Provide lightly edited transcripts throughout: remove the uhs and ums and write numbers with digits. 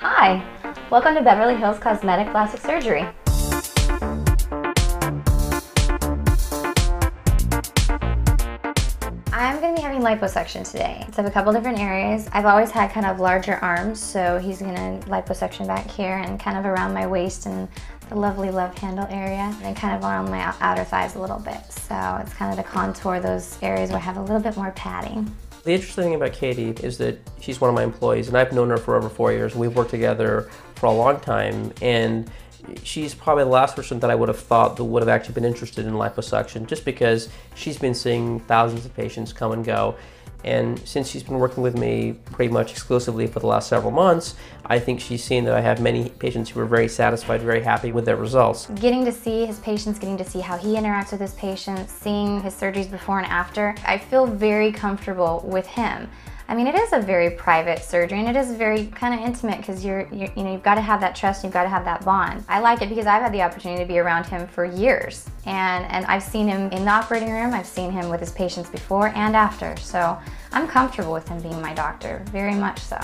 Hi, welcome to Beverly Hills Cosmetic Plastic Surgery. I'm going to be having liposuction today. So I have a couple different areas. I've always had kind of larger arms, so he's going to liposuction back here and kind of around my waist and the lovely love handle area, and kind of around my outer thighs a little bit. So it's kind of to contour those areas where I have a little bit more padding. The interesting thing about Katie is that she's one of my employees, and I've known her for over 4 years. We've worked together for a long time, and she's probably the last person that I would have thought that would have actually been interested in liposuction, just because she's been seeing thousands of patients come and go. And since she's been working with me pretty much exclusively for the last several months, I think she's seen that I have many patients who are very satisfied, very happy with their results. Getting to see his patients, getting to see how he interacts with his patients, seeing his surgeries before and after, I feel very comfortable with him. I mean, it is a very private surgery, and it is very kind of intimate because you've got to have that trust, you've got to have that bond. I like it because I've had the opportunity to be around him for years, and I've seen him in the operating room, I've seen him with his patients before and after, so I'm comfortable with him being my doctor, very much so.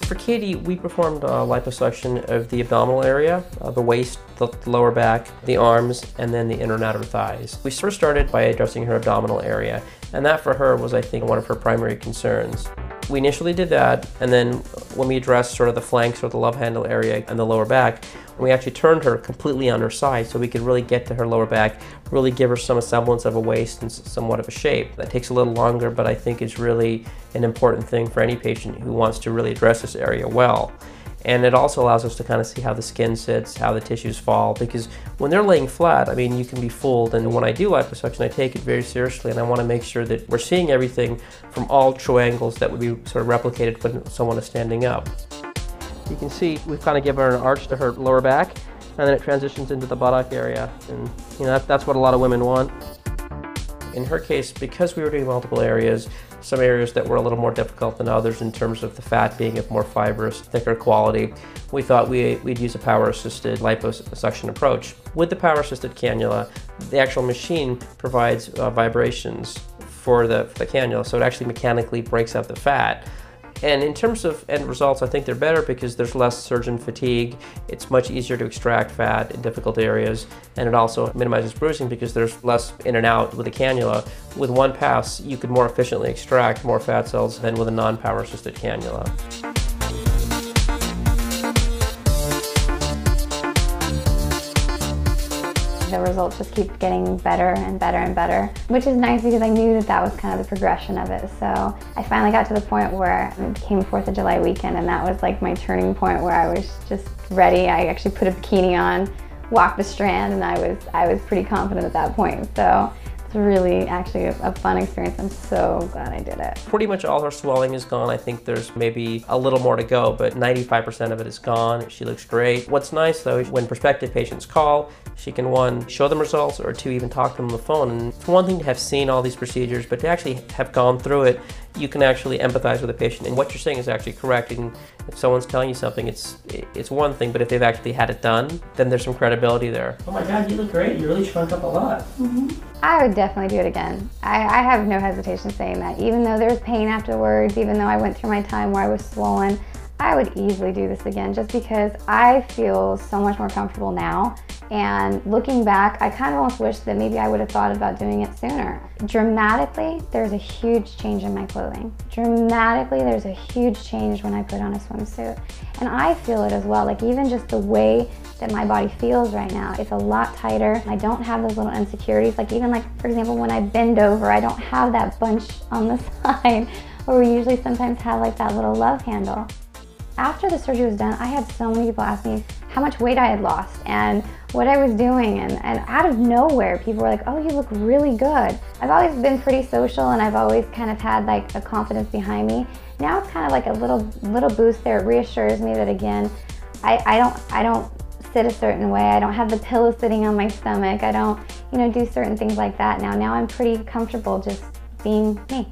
For Katie, we performed liposuction of the abdominal area, the waist, the lower back, the arms, and then the inner and outer thighs. We first started by addressing her abdominal area, and that for her was, I think, one of her primary concerns. We initially did that, and then when we addressed sort of the flanks or the love handle area and the lower back, we actually turned her completely on her side so we could really get to her lower back, really give her some semblance of a waist and somewhat of a shape. That takes a little longer, but I think is really an important thing for any patient who wants to really address this area well. And it also allows us to kind of see how the skin sits, how the tissues fall, because when they're laying flat, I mean, you can be fooled. And when I do liposuction, I take it very seriously, and I want to make sure that we're seeing everything from all true angles that would be sort of replicated when someone is standing up. You can see we've kind of given her an arch to her lower back, and then it transitions into the buttock area. And that's what a lot of women want. In her case, because we were doing multiple areas, some areas that were a little more difficult than others in terms of the fat being of more fibrous, thicker quality, we thought we'd use a power-assisted liposuction approach. With the power-assisted cannula, the actual machine provides vibrations for the cannula, so it actually mechanically breaks up the fat. And in terms of end results, I think they're better because there's less surgeon fatigue. It's much easier to extract fat in difficult areas, and it also minimizes bruising because there's less in and out with the cannula. With one pass, you could more efficiently extract more fat cells than with a non-power assisted cannula. The results just keep getting better and better and better, which is nice because I knew that was kind of the progression of it. So I finally got to the point where it became 4th of July weekend, and that was like my turning point where I was just ready. I actually put a bikini on, walked the Strand, and I was pretty confident at that point. So it's really actually a fun experience. I'm so glad I did it. Pretty much all her swelling is gone. I think there's maybe a little more to go, but 95% of it is gone. She looks great. What's nice though is when prospective patients call, she can, 1, show them results, or 2, even talk to them on the phone. And it's one thing to have seen all these procedures, but to actually have gone through it, you can actually empathize with the patient. And what you're saying is actually correct. And if someone's telling you something, it's one thing, but if they've actually had it done, then there's some credibility there. Oh my God, you look great. You really shrunk up a lot. Mm-hmm. I would definitely do it again. I have no hesitation saying that. Even though there was pain afterwards, even though I went through my time where I was swollen, I would easily do this again just because I feel so much more comfortable now. And looking back, I kind of almost wish that maybe I would have thought about doing it sooner. Dramatically, there's a huge change in my clothing. Dramatically, there's a huge change when I put on a swimsuit. And I feel it as well, like even just the way that my body feels right now, it's a lot tighter. I don't have those little insecurities. Like even like, for example, when I bend over, I don't have that bunch on the side where we usually sometimes have like that little love handle. After the surgery was done, I had so many people ask me how much weight I had lost and what I was doing, and out of nowhere people were like, oh, you look really good. I've always been pretty social, and I've always kind of had like a confidence behind me. Now it's kind of like a little boost there. It reassures me that again, I don't sit a certain way. I don't have the pillow sitting on my stomach. I don't do certain things like that now. Now I'm pretty comfortable just being me.